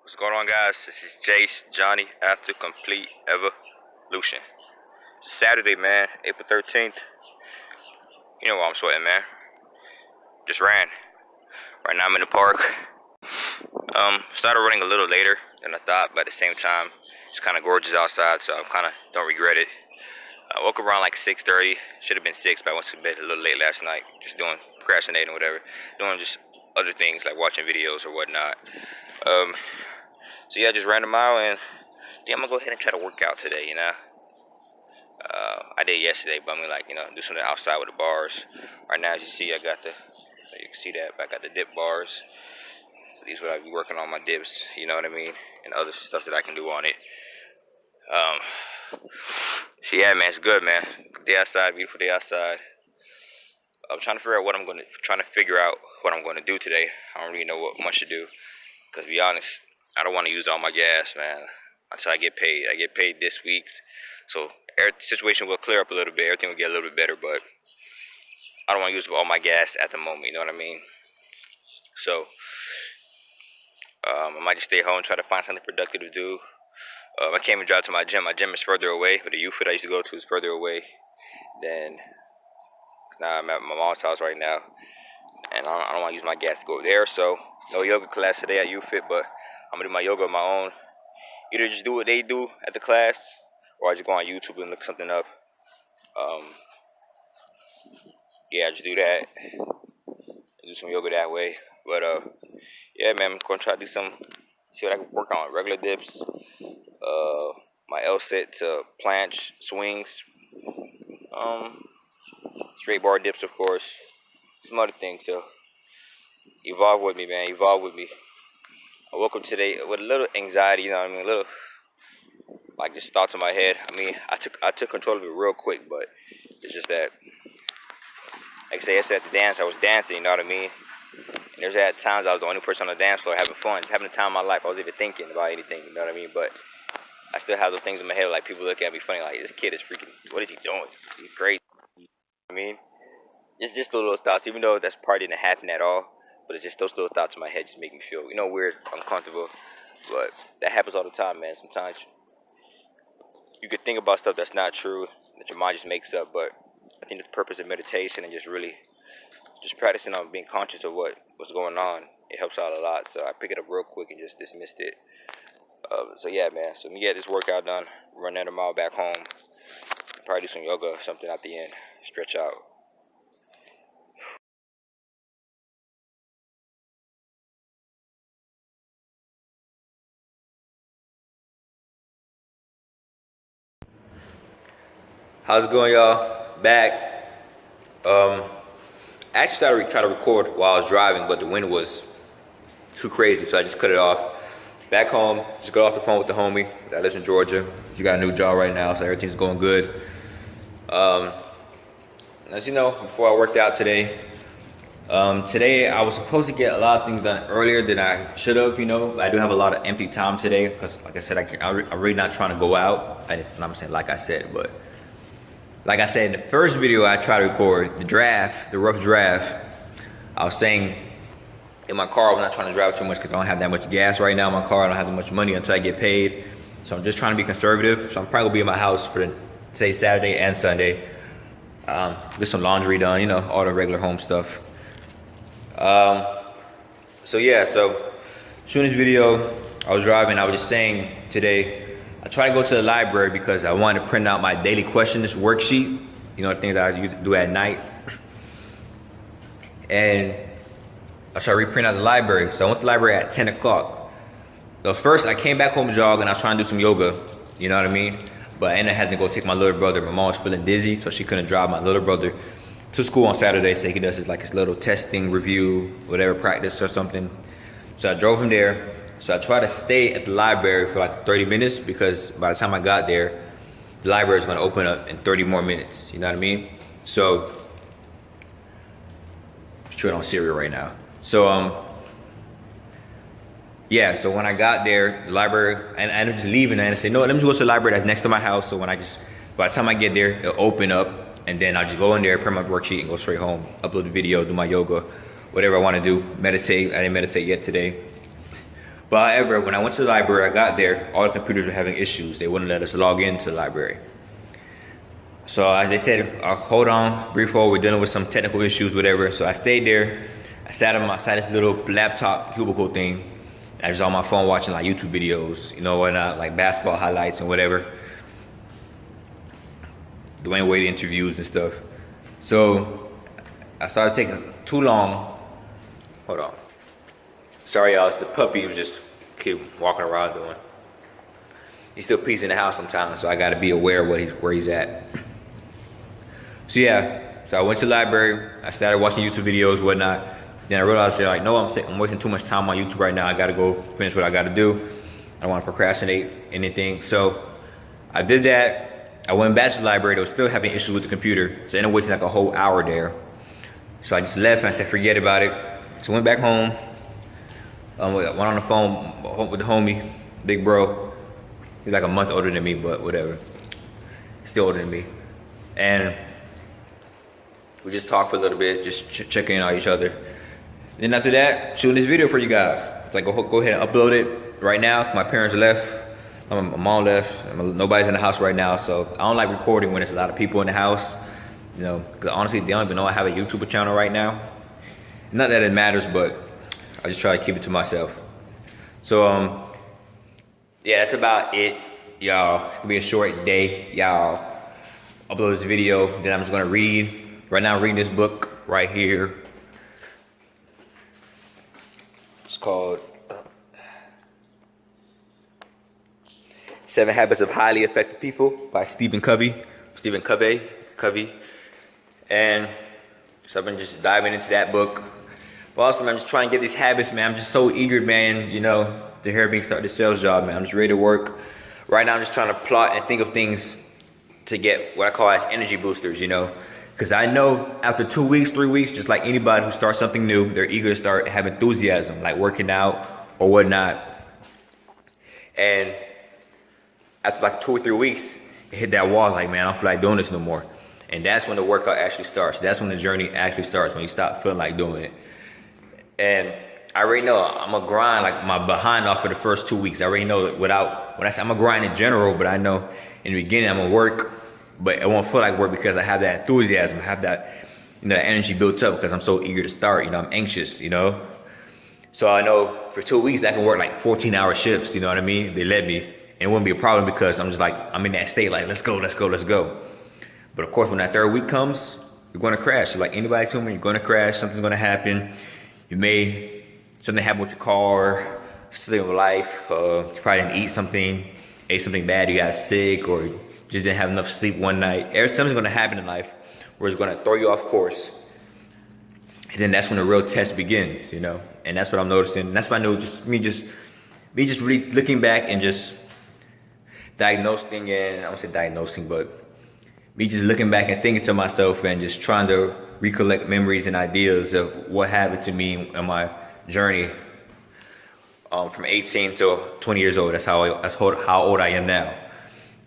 What's going on, guys? This is Jace, Johnny, after complete evolution. It's Saturday, man, April 13th. You know why I'm sweating, man. Just ran. Right now I'm in the park. Started running a little later than I thought, but at the same time, it's kind of gorgeous outside, so I don't regret it. I woke up around like 6:30. Should have been 6, but I went to bed a little late last night. Just procrastinating, whatever. Doing just other things like watching videos or whatnot. So yeah, I just ran a mile, and I'm gonna go ahead and try to work out today, you know. I did yesterday, but I'm gonna do something outside with the bars. Right now, as you see, you can see that, but I got the dip bars. So these what I be working on, my dips, you know what I mean, and other stuff that I can do on it. So yeah, man, it's good, man. Good day outside, beautiful day outside. I'm trying to figure out what I'm gonna do today. I don't really know what much to do, cause to be honest, I don't want to use all my gas, man, until I get paid. I get paid this week, so the situation will clear up a little bit. Everything will get a little bit better, but I don't want to use all my gas at the moment. You know what I mean? So I might just stay home, try to find something productive to do. I can't even drive to my gym. My gym is further away. But the youth that I used to go to is further away than. Now I'm at my mom's house right now, and I don't want to use my gas to go there. So no yoga class today at UFit, but I'm gonna do my yoga on my own. Either just do what they do at the class, or I just go on YouTube and look something up. Yeah, I just do that. Do some yoga that way. But yeah, man, I'm gonna try to see what I can work on. Regular dips, my L set to planche swings, straight bar dips, of course, some other things. So evolve with me, man. Evolve with me. I woke up today with a little anxiety, you know what I mean, a little like just thoughts in my head. I mean, I took control of it real quick, but it's just that, like I say, yesterday at the dance, I was dancing, you know what I mean? And there's at times I was the only person on the dance floor having fun, just having the time of my life. I wasn't even thinking about anything, you know what I mean? But I still have those things in my head, like people looking at me funny, like, this kid is freaking, what is he doing? He's crazy. You know what I mean? It's just those little thoughts, even though that's probably didn't happen at all, but it's just those little thoughts in my head just make me feel, weird, uncomfortable. But that happens all the time, man. Sometimes you could think about stuff that's not true, that your mind just makes up, but I think the purpose of meditation and just practicing on being conscious of what's going on, it helps out a lot. So I picked it up real quick and just dismissed it. So yeah, man. So let me get this workout done, run another mile back home, probably do some yoga or something at the end, stretch out. How's it going, y'all? Back. I actually started to try to record while I was driving, but the wind was too crazy, so I just cut it off. Back home, just got off the phone with the homie that lives in Georgia. She got a new job right now, so everything's going good. As you know, before I worked out today, today I was supposed to get a lot of things done earlier than I should have. I do have a lot of empty time today because, like I said, I'm really not trying to go out. I'm saying, like I said, but like I said in the first video I tried to record, the rough draft, I was saying in my car I'm not trying to drive too much because I don't have that much gas right now in my car. I don't have that much money until I get paid. So I'm just trying to be conservative. So I'm probably gonna be in my house for today's Saturday and Sunday. Get some laundry done, all the regular home stuff. So shooting this video, I was driving, I was just saying today, I try to go to the library because I wanted to print out my daily questions worksheet, the things that I do at night. And I tried to reprint out the library. So I went to the library at 10 o'clock. So first I came back home jog and I was trying to do some yoga, you know what I mean? But I ended up having to go take my little brother. My mom was feeling dizzy, so she couldn't drive my little brother to school on Saturday. So he does his little testing, review, whatever, practice or something. So I drove him there. So I tried to stay at the library for like 30 minutes because by the time I got there, the library is going to open up in 30 more minutes. You know what I mean? So, I'm chewing on cereal right now. So, yeah, so when I got there, the library, and I ended up just leaving and I said, no, let me just go to the library that's next to my house. So by the time I get there, it'll open up and then I'll just go in there, print my worksheet and go straight home, upload the video, do my yoga, whatever I want to do, meditate. I didn't meditate yet today. But however, when I went to the library, I got there, all the computers were having issues. They wouldn't let us log into the library. So as they said, hold on, brief hold, we're dealing with some technical issues, whatever. So I stayed there. I sat on this little laptop cubicle thing. I was on my phone watching like YouTube videos, you know, whatnot, like basketball highlights and whatever. Dwayne Wade interviews and stuff. So I started taking too long. Hold on. Sorry, y'all. It's the puppy who just keep walking around doing. He still pees in the house sometimes, so I got to be aware of where he's at. So yeah, so I went to the library. I started watching YouTube videos, whatnot. Then I realized, like, no, I'm wasting too much time on YouTube right now. I got to go finish what I got to do. I don't want to procrastinate anything. So I did that. I went back to the library. They were still having issues with the computer, so I ended up waiting like a whole hour there. So I just left and I said, forget about it. So I went back home. Went on the phone with the homie, big bro. He's like a month older than me, but whatever. Still older than me. And we just talked for a little bit, just checking in on each other. Then after that, shooting this video for you guys. It's like, go ahead and upload it right now. My parents left, my mom left, nobody's in the house right now. So I don't like recording when there's a lot of people in the house. You know, because honestly, they don't even know I have a YouTube channel right now. Not that it matters, but I just try to keep it to myself. So, yeah, that's about it, y'all. It's gonna be a short day, y'all. Upload this video, then I'm just gonna read. Right now I'm reading this book right here. It's called 7 Habits of Highly Effective People by Stephen Covey. And so I've been just diving into that book. But also, man, I'm just trying to get these habits, man. I'm just so eager, man, you know, to hear me start this sales job, man. I'm just ready to work. Right now, I'm just trying to plot and think of things to get what I call as energy boosters, you know. Because I know after 2 weeks, 3 weeks, just like anybody who starts something new, they're eager to start, have enthusiasm, like working out or whatnot. And after like 2 or 3 weeks, it hit that wall, like, man, I don't feel like doing this no more. And that's when the workout actually starts. That's when the journey actually starts, when you stop feeling like doing it. And I already know I'm gonna grind like my behind off for the first 2 weeks. I already know that when I say I'm gonna grind in general, but I know in the beginning I'm gonna work, but it won't feel like work because I have that enthusiasm, I have that, you know, that energy built up because I'm so eager to start, you know, I'm anxious, you know. So I know for 2 weeks I can work like 14-hour shifts, you know what I mean? They let me, and it wouldn't be a problem because I'm just like, I'm in that state like, let's go. But of course, when that 3rd week comes, you're gonna crash. Like anybody's human, you're gonna crash, something's gonna happen. Something happened with your car, something with life, you probably didn't eat something, ate something bad, you got sick, or just didn't have enough sleep one night. Something's gonna happen in life where it's gonna throw you off course. And then that's when the real test begins, you know? And that's what I'm noticing. And that's what I know, me just really looking back and just diagnosing, and I won't say diagnosing, but me just looking back and thinking to myself and just trying to recollect memories and ideas of what happened to me in my journey from 18 to 20 years old. That's how old I am now.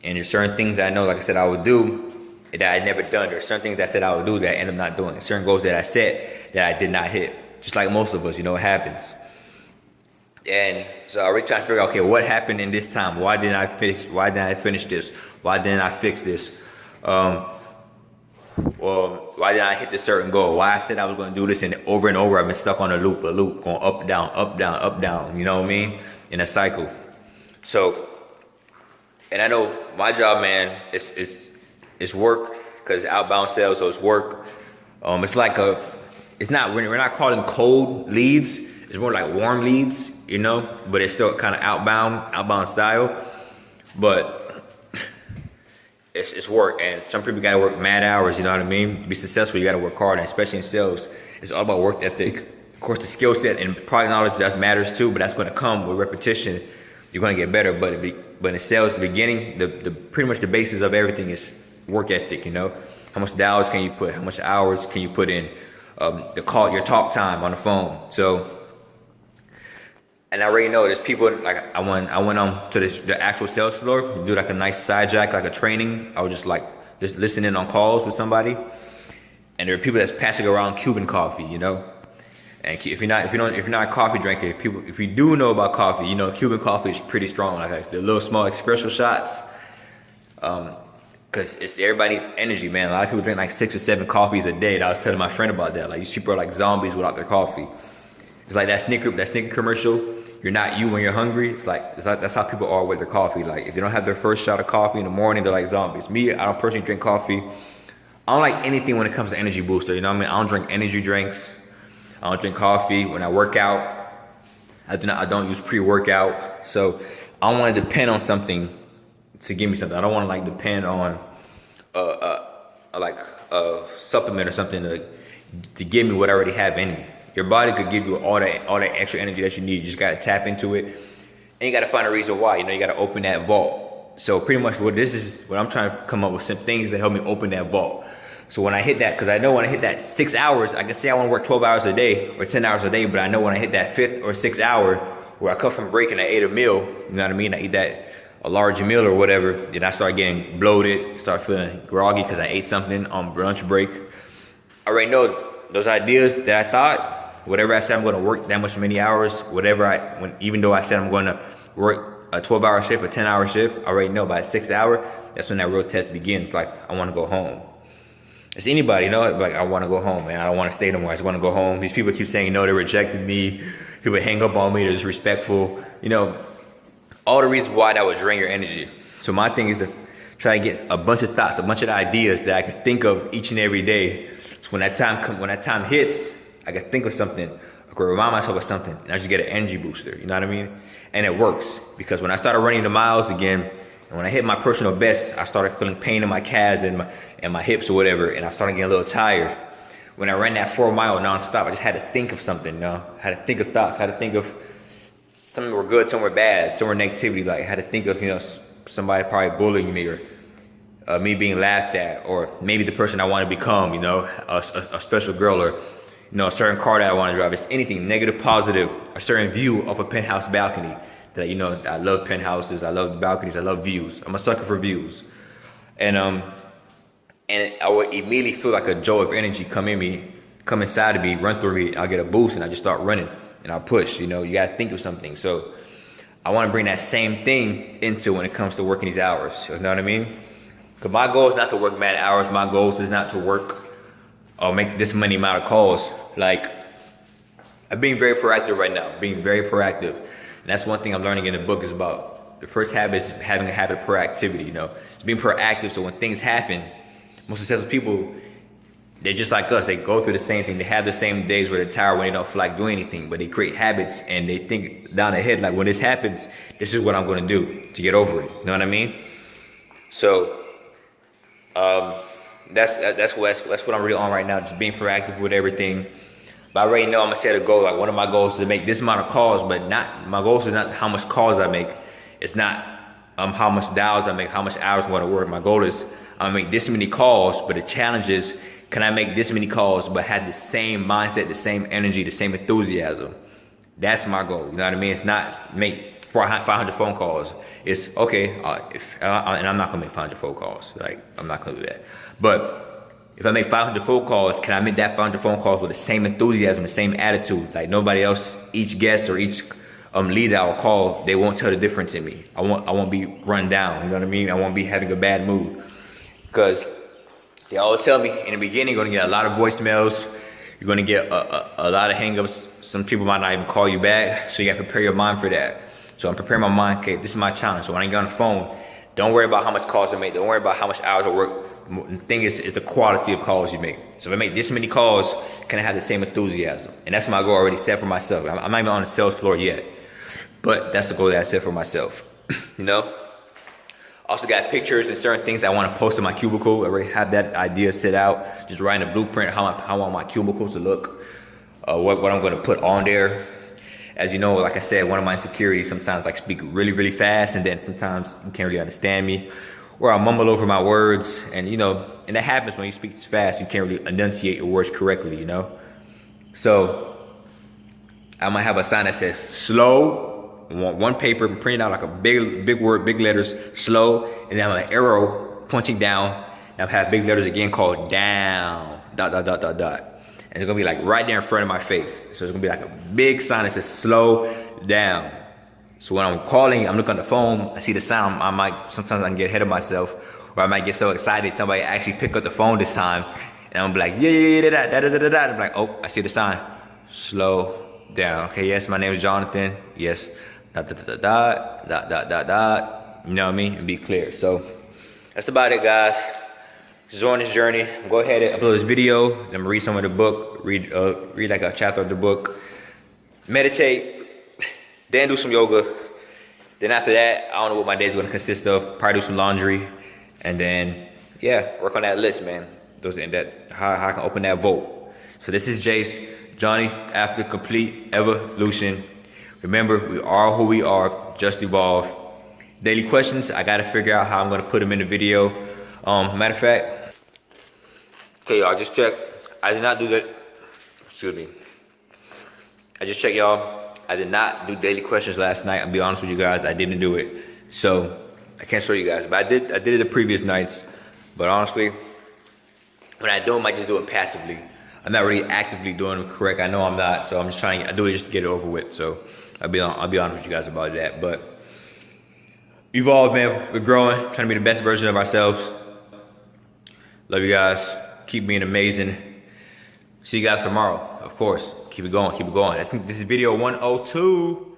And there's certain things that I know, like I said, I would do that I never done. There's certain things that I said I would do that I ended up not doing. Certain goals that I set that I did not hit. Just like most of us, you know, it happens. And so I really trying to figure out, okay, what happened in this time? Why didn't I finish this? Why didn't I fix this? Or why did I hit this certain goal? Why I said I was going to do this, and over I've been stuck on a loop, going up, down, you know what I mean? In a cycle. So, and I know my job, man, is work, because outbound sales, so it's work. It's like we're not calling cold leads, it's more like warm leads, you know, but it's still kind of outbound style. But it's work, and some people gotta work mad hours, you know what I mean? To be successful, you gotta work hard, and especially in sales, it's all about work ethic. Of course, the skill set and product knowledge, that matters too, but that's gonna come with repetition. You're gonna get better, but in sales, the beginning, the pretty much the basis of everything is work ethic, you know? How much dollars can you put? How much hours can you put in? Your talk time on the phone. So, and I already know there's people, like I went on to the actual sales floor, do like a nice side jack, like a training. I was just listening on calls with somebody. And there are people that's passing around Cuban coffee, you know? And if you're not a coffee drinker, if you do know about coffee, you know Cuban coffee is pretty strong. Like the little small espresso shots, because it's everybody's energy, man. A lot of people drink like 6 or 7 coffees a day. And I was telling my friend about that. Like these people are like zombies without their coffee. It's like that Snicker commercial. You're not you when you're hungry. It's like that's how people are with their coffee. Like if they don't have their first shot of coffee in the morning, they're like zombies. Me, I don't personally drink coffee. I don't like anything when it comes to energy booster. You know what I mean? I don't drink energy drinks. I don't drink coffee. When I work out, I don't use pre-workout. So I don't want to depend on something to give me something. I don't want to like depend on a supplement or something to give me what I already have in me. Your body could give you all that extra energy that you need. You just gotta tap into it, and you gotta find a reason why. You know, you gotta open that vault. So pretty much what I'm trying to come up with some things that help me open that vault. So when I hit that, because I know when I hit that 6 hours, I can say I want to work 12 hours a day or 10 hours a day, but I know when I hit that 5th or 6th hour where I come from break and I ate a meal, you know what I mean? I eat a large meal or whatever, then I start getting bloated, start feeling groggy because I ate something on lunch break. I already know those ideas that I thought, whatever I said I'm going to work that much many hours, even though I said I'm going to work a 12-hour shift or 10-hour shift, I already know by the 6th hour, that's when that real test begins. Like, I want to go home. It's anybody, you know, like I want to go home, man. I don't want to stay no more. I just want to go home. These people keep saying, no, they rejected me. People hang up on me. They're disrespectful. You know, all the reasons why that would drain your energy. So my thing is to try to get a bunch of thoughts, a bunch of ideas that I could think of each and every day. So when that time hits, I can think of something. I can remind myself of something, and I just get an energy booster. You know what I mean? And it works because when I started running the miles again, and when I hit my personal best, I started feeling pain in my calves and my hips or whatever, and I started getting a little tired. When I ran that 4 mile nonstop, I just had to think of something, you know? I had to think of thoughts, I had to think of some were good, some were bad, some were negativity. Like I had to think of, you know, somebody probably bullying me or me being laughed at, or maybe the person I want to become, you know, a special girl, or, you know, a certain car that I want to drive. It's anything, negative, positive, a certain view of a penthouse balcony. That, you know, I love penthouses, I love balconies, I love views. I'm a sucker for views. And I would immediately feel like a jolt of energy come inside of me, run through me. I'll get a boost and I just start running and I'll push. You know, you gotta think of something. So I want to bring that same thing into when it comes to working these hours. You know what I mean? Because my goal is not to work mad hours. My goal is not to work or make this many amount of calls. Like, I'm being very proactive right now, being very proactive. And that's one thing I'm learning in the book is about the first habit is having a habit of proactivity, you know. It's being proactive so when things happen, most successful people, they're just like us. They go through the same thing. They have the same days where they're tired when they don't feel like doing anything, but they create habits and they think down ahead, like when this happens, this is what I'm going to do to get over it. You know what I mean? So that's what I'm really on right now, just being proactive with everything. But I already know I'm gonna set a goal. Like one of my goals is to make this amount of calls, but my goal is not how much calls I make. It's not how much dials I make, how much hours I want to work. My goal is I'm gonna make this many calls, but the challenge is, can I make this many calls but have the same mindset, the same energy, the same enthusiasm? That's my goal. You know what I mean? It's not make 500 phone calls. It's okay, and I'm not gonna make 500 phone calls. Like, I'm not gonna do that. But if I make 500 phone calls, can I make that 500 phone calls with the same enthusiasm, the same attitude? Like nobody else, each guest or each leader I will call, they won't tell the difference in me. I won't be run down. You know what I mean? I won't be having a bad mood. Because they all tell me in the beginning, you're gonna get a lot of voicemails. You're gonna get a lot of hangups. Some people might not even call you back. So you gotta prepare your mind for that. So I'm preparing my mind. Okay, this is my challenge. So when I get on the phone, don't worry about how much calls I make. Don't worry about how much hours I work. The thing is the quality of calls you make. So if I make this many calls, can I have the same enthusiasm? And that's my goal already set for myself. I'm not even on the sales floor yet, but that's the goal that I set for myself. You know? Also got pictures and certain things I want to post in my cubicle. I already have that idea set out. Just writing a blueprint, how I want my cubicle to look, what I'm going to put on there. As you know, like I said, one of my insecurities sometimes like speak really, really fast, and then sometimes you can't really understand me. Or I mumble over my words, and you know, and that happens when you speak fast, you can't really enunciate your words correctly, you know? So I might have a sign that says slow, one paper, print out like a big word, big letters, slow, and then I have an arrow pointing down, and I have big letters again called down, ... and it's gonna be like right there in front of my face. So it's gonna be like a big sign that says slow down. So when I'm calling, I'm looking on the phone, I see the sound, sometimes I can get ahead of myself, or I might get so excited somebody actually pick up the phone this time, and I'm like, yeah. I'm like, oh, I see the sign, slow down. Okay, yes, my name is Jonathan. Yes, you know what I mean? And be clear. So that's about it, guys. Just on this journey. Go ahead and upload this video. I'm gonna read some of the book. Read like a chapter of the book. Meditate. Then do some yoga. Then after that, I don't know what my day's gonna consist of. Probably do some laundry, and then yeah, work on that list, man. How I can open that vote. So this is Jace, Johnny after complete evolution. Remember, we are who we are. Just evolve. Daily questions. I gotta figure out how I'm gonna put them in the video. Matter of fact, okay, y'all, just check. I did not do that. Excuse me. I just checked, y'all. I did not do daily questions last night. I'll be honest with you guys, I didn't do it. So I can't show you guys, but I did it the previous nights. But honestly, when I do them, I just do it passively. I'm not really actively doing them correct. I know I'm not, so I'm just I do it just to get it over with. So I'll be honest with you guys about that. But evolve, man. We're growing, trying to be the best version of ourselves. Love you guys. Keep being amazing. See you guys tomorrow, of course. Keep it going, keep it going. I think this is video 102.